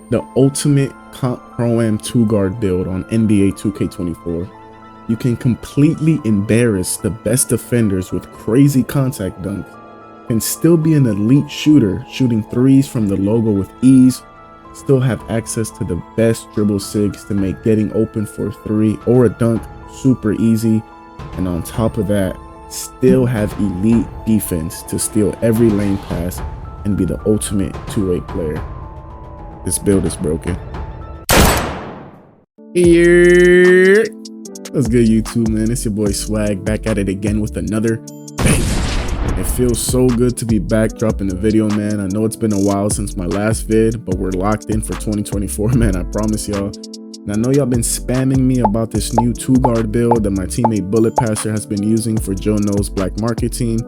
the ultimate comp pro-am 2-guard build on NBA 2K24. You can completely embarrass the best defenders with crazy contact dunks, can still be an elite shooter, shooting threes from the logo with ease, still have access to the best dribble SIGs to make getting open for a three or a dunk super easy, and on top of that, still have elite defense to steal every lane pass and be the ultimate two-way player. This build is broken. Here. What's good, YouTube, man? It's your boy Swag, back at it again with another bang. It feels so good to be back dropping a video, man. I know it's been a while since my last vid, but we're locked in for 2024, man. I promise y'all. And I know y'all been spamming me about this new 2-guard build that my teammate Bullet Passer has been using for Joe Knows Black Market Team.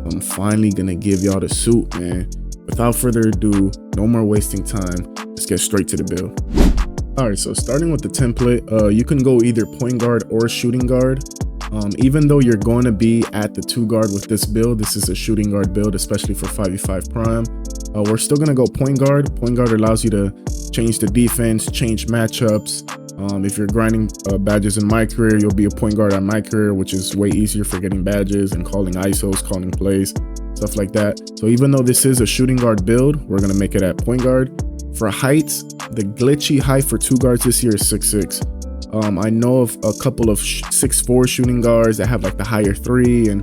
I'm finally gonna give y'all the suit, man. Without further ado, no more wasting time. Let's get straight to the build. Alright, so starting with the template, you can go either point guard or shooting guard. Even though you're going to be at the 2-guard with this build, this is a shooting guard build, especially for 5v5 prime. We're still going to go point guard. Point guard allows you to change the defense, change matchups. If you're grinding badges in my career, you'll be a point guard on my career, which is way easier for getting badges and calling ISOs, calling plays, stuff like that. So even though this is a shooting guard build, we're going to make it at point guard. For heights, the glitchy height for 2 guards this year is 6'6". I know of a couple of 6'4" shooting guards that have like the higher 3,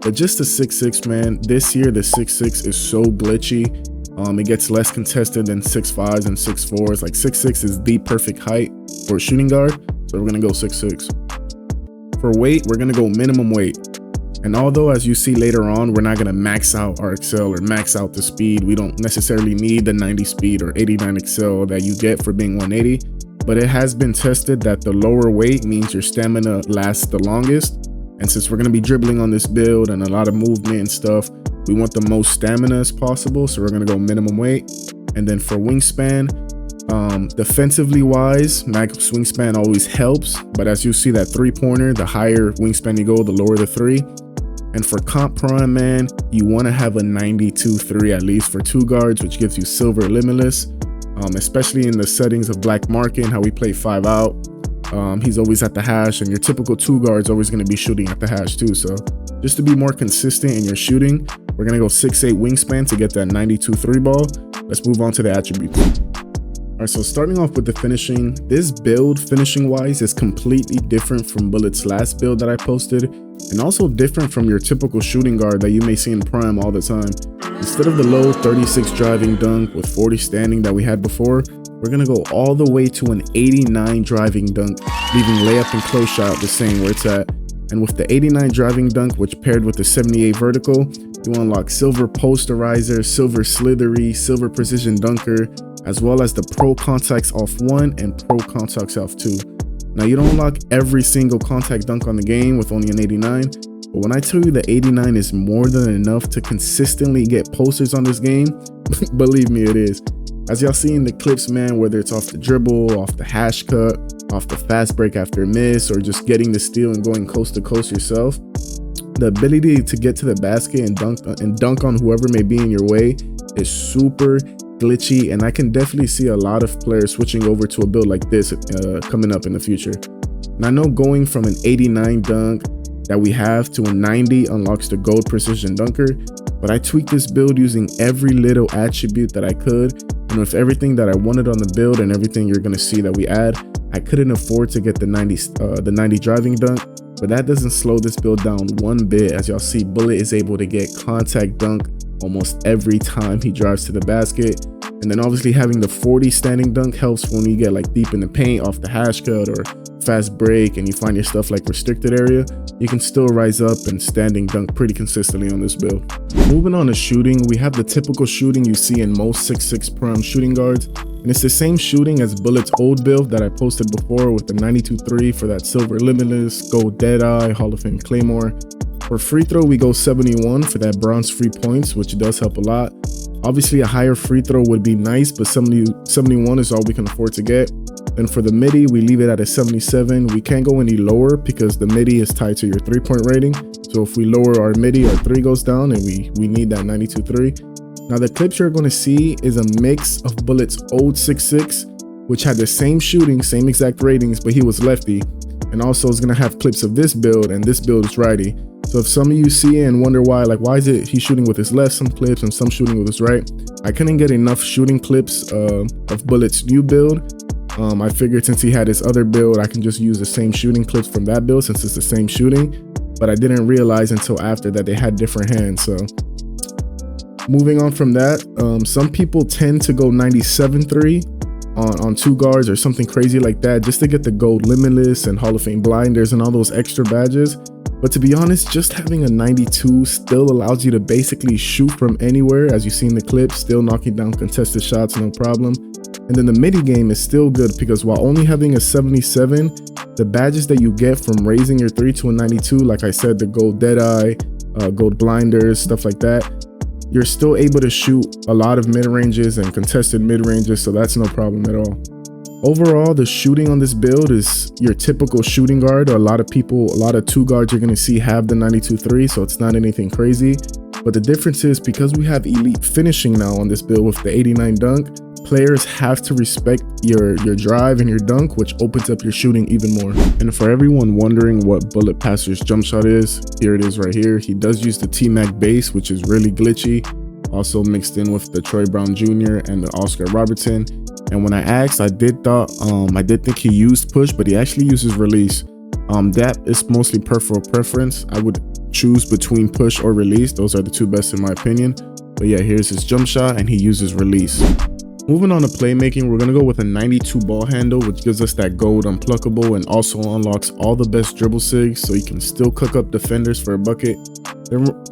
but just the 6'6", man, this year the 6'6" is so glitchy. It gets less contested than 6'5s and 6'4s. Like 6'6" is the perfect height for a shooting guard, so we're gonna go 6'6". For weight, we're gonna go minimum weight. And although, as you see later on, we're not gonna max out our excel or max out the speed, we don't necessarily need the 90 speed or 89 excel that you get for being 180. But it has been tested that the lower weight means your stamina lasts the longest. And since we're going to be dribbling on this build and a lot of movement and stuff, we want the most stamina as possible. So we're going to go minimum weight. And then for wingspan, defensively wise, max wingspan always helps. But as you see that 3-pointer, the higher wingspan you go, the lower the 3. And for comp prime, man, you want to have a 92-3 at least for 2 guards, which gives you silver limitless. Especially in the settings of Black Market and how we play 5 out. He's always at the hash, and your typical 2 guard's always going to be shooting at the hash too. So just to be more consistent in your shooting, we're going to go 6'8" wingspan to get that 92-3 ball. Let's move on to the attributes. All right, so starting off with the finishing, this build finishing wise is completely different from Bullet's last build that I posted, and also different from your typical shooting guard that you may see in prime all the time. Instead of the low 36 driving dunk with 40 standing that we had before, we're gonna go all the way to an 89 driving dunk, leaving layup and close shot the same where it's at. And with the 89 driving dunk, which paired with the 78 vertical, you unlock silver posterizer, silver slithery, silver precision dunker, as well as the pro contacts off 1 and pro contacts off 2. Now you don't unlock every single contact dunk on the game with only an 89, but when I tell you the 89 is more than enough to consistently get posters on this game, believe me, it is. As y'all see in the clips, man, whether it's off the dribble, off the hash cut, off the fast break after a miss, or just getting the steal and going coast to coast yourself, the ability to get to the basket and dunk on whoever may be in your way is super glitchy, and I can definitely see a lot of players switching over to a build like this coming up in the future. And I know going from an 89 dunk that we have to a 90 unlocks the gold precision dunker, but I tweaked this build using every little attribute that I could, and with everything that I wanted on the build and everything you're gonna see that we add, I couldn't afford to get the 90 driving dunk, but that doesn't slow this build down one bit. As y'all see, Bullet is able to get contact dunk almost every time he drives to the basket. And then obviously having the 40 standing dunk helps when you get like deep in the paint off the hash cut or fast break and you find your stuff like restricted area, you can still rise up and standing dunk pretty consistently on this build. Moving on to shooting, we have the typical shooting you see in most 6'6" prime shooting guards, and it's the same shooting as Bullet's old build that I posted before with the 92-3 for that silver limitless, gold deadeye, Hall of Fame claymore. For free throw, we go 71 for that bronze free points, which does help a lot. Obviously a higher free throw would be nice, but 71 is all we can afford to get. And for the midi, we leave it at a 77. We can't go any lower because the midi is tied to your 3-point rating. So if we lower our midi, our 3 goes down, and we need that 92-3. Now the clips you're going to see is a mix of Bullet's old 6'6", which had the same shooting, same exact ratings, but he was lefty. And also it's going to have clips of this build, and this build is righty. So if some of you see it and wonder why is it he shooting with his left some clips and some shooting with his right, I couldn't get enough shooting clips of Bullet's new build. I figured since he had his other build, I can just use the same shooting clips from that build since it's the same shooting. But I didn't realize until after that they had different hands. So moving on from that, some people tend to go 97-3 on 2 guards or something crazy like that just to get the gold limitless and Hall of Fame blinders and all those extra badges. But to be honest, just having a 92 still allows you to basically shoot from anywhere, as you see in the clip, still knocking down contested shots, no problem. And then the midi game is still good because while only having a 77, the badges that you get from raising your 3 to a 92, like I said, the gold Deadeye, gold blinders, stuff like that, you're still able to shoot a lot of mid-ranges and contested mid-ranges, so that's no problem at all. Overall, the shooting on this build is your typical shooting guard. A lot of 2 guards you're going to see have the 92-3, so it's not anything crazy. But the difference is because we have elite finishing now on this build with the 89 dunk, players have to respect your drive and your dunk, which opens up your shooting even more. And for everyone wondering what Bullet Passer's jump shot is, here it is right here. He does use the T-Mac base, which is really glitchy, also mixed in with the Troy Brown Jr. and the Oscar Robertson. And when I asked, I did think he used push, but he actually uses release. That is mostly personal preference. I would choose between push or release. Those are the 2 best in my opinion. But yeah, here's his jump shot and he uses release. Moving on to playmaking, we're going to go with a 92 ball handle, which gives us that gold unpluckable and also unlocks all the best dribble SIGs, so you can still cook up defenders for a bucket.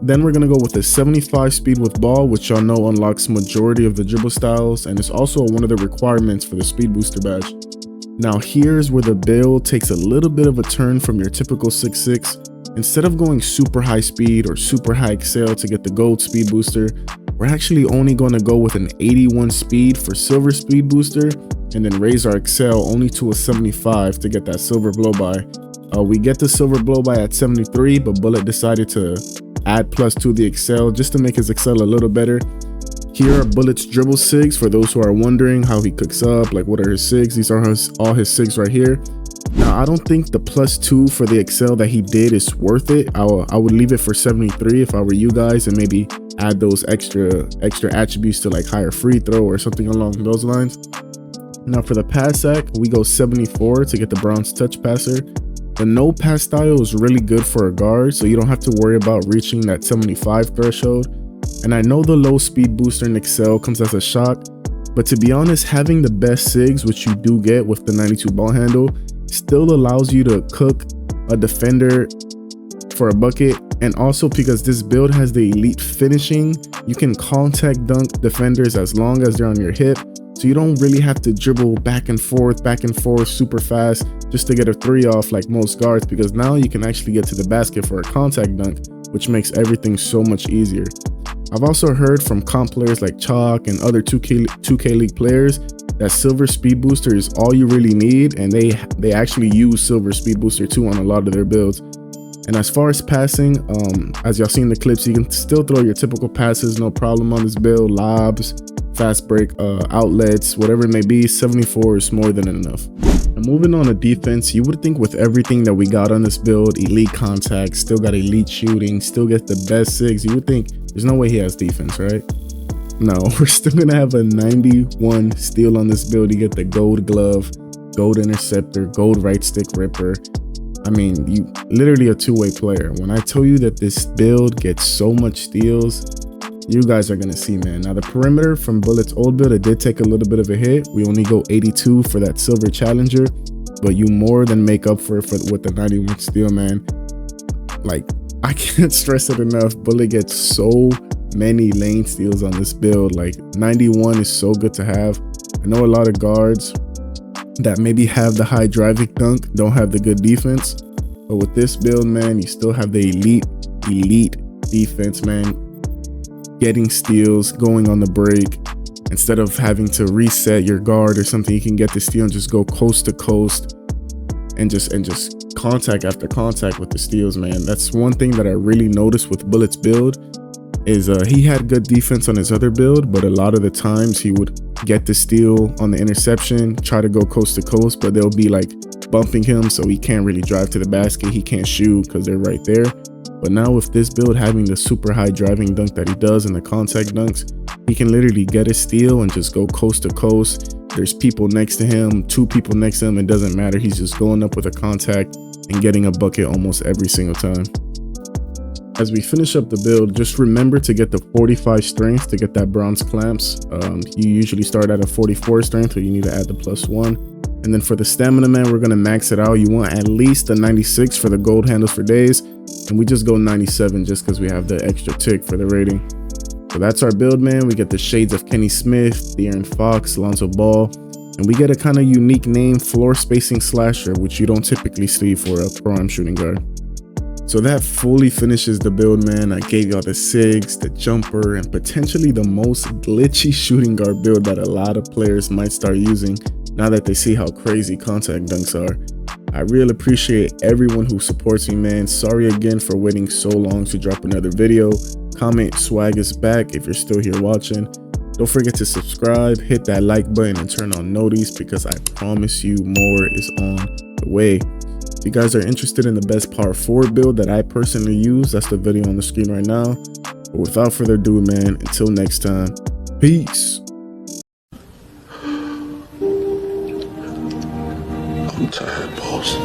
Then we're going to go with a 75 speed with ball, which y'all know unlocks majority of the dribble styles, and it's also one of the requirements for the speed booster badge. Now here's where the build takes a little bit of a turn from your typical 6'6". Instead of going super high speed or super high excel to get the gold speed booster, we're actually only going to go with an 81 speed for silver speed booster and then raise our excel only to a 75 to get that silver blow by. We get the silver blow by at 73, but Bullet decided to add +2 the excel just to make his excel a little better. Here are Bullet's dribble SIGs for those who are wondering how he cooks up, like what are his SIGs. These are all his SIGs right here. Now I don't think the +2 for the excel that he did is worth it. I would leave it for 73 if I were you guys, and maybe add those extra attributes to like higher free throw or something along those lines. Now for the pass sack, we go 74 to get the bronze touch passer. The no pass style is really good for a guard, so you don't have to worry about reaching that 75 threshold. And I know the low speed booster in excel comes as a shock, but to be honest, having the best SIGs, which you do get with the 92 ball handle, still allows you to cook a defender for a bucket. And also because this build has the elite finishing, you can contact dunk defenders as long as they're on your hip, so you don't really have to dribble back and forth super fast just to get a 3 off like most guards, because now you can actually get to the basket for a contact dunk, which makes everything so much easier. I've also heard from comp players like Chalk and other 2K League players that silver speed booster is all you really need, and they actually use silver speed booster too on a lot of their builds. And as far as passing, as y'all seen the clips, you can still throw your typical passes, no problem on this build. Lobs, fast break, outlets, whatever it may be, 74 is more than enough. And moving on to defense, you would think with everything that we got on this build, elite contact, still got elite shooting, still get the best SIGs, you would think there's no way he has defense, right? No, we're still gonna have a 91 steal on this build. You get the gold glove, gold interceptor, gold right stick ripper. I mean, you literally a 2-way player. When I tell you that this build gets so much steals, you guys are gonna see, man. Now the perimeter from Bullet's old build, it did take a little bit of a hit. We only go 82 for that silver challenger, but you more than make up for it with the 91 steal, man. Like, I can't stress it enough. Bullet gets so many lane steals on this build. Like 91 is so good to have. I know a lot of guards that maybe have the high driving dunk don't have the good defense, but with this build, man, you still have the elite defense, man. Getting steals, going on the break, instead of having to reset your guard or something, you can get the steal and just go coast to coast and just contact after contact with the steals, man. That's one thing that I really noticed with Bullet's build. is he had good defense on his other build, but a lot of the times he would get the steal on the interception, try to go coast to coast, but they'll be like bumping him, so he can't really drive to the basket. He can't shoot because they're right there. But now with this build having the super high driving dunk that he does and the contact dunks, he can literally get a steal and just go coast to coast. There's people next to him, 2 people next to him, it doesn't matter. He's just going up with a contact and getting a bucket almost every single time. As we finish up the build, just remember to get the 45 strength to get that bronze clamps. You usually start at a 44 strength, so you need to add the +1. And then for the stamina, man, we're gonna max it out. You want at least a 96 for the gold handles for days, and we just go 97 just because we have the extra tick for the rating. So that's our build, man. We get the shades of Kenny Smith, De'Aaron Fox, Lonzo Ball, and we get a kind of unique name, floor spacing slasher, which you don't typically see for a prime shooting guard. So that fully finishes the build, man. I gave y'all the SIGS, the jumper, and potentially the most glitchy shooting guard build that a lot of players might start using now that they see how crazy contact dunks are. I really appreciate everyone who supports me, man. Sorry again for waiting so long to drop another video. Comment swag is back if you're still here watching. Don't forget to subscribe, hit that like button, and turn on noties because I promise you more is on the way. If you guys are interested in the best power forward build that I personally use, that's the video on the screen right now. But without further ado, man, until next time, peace. I'm tired, boss.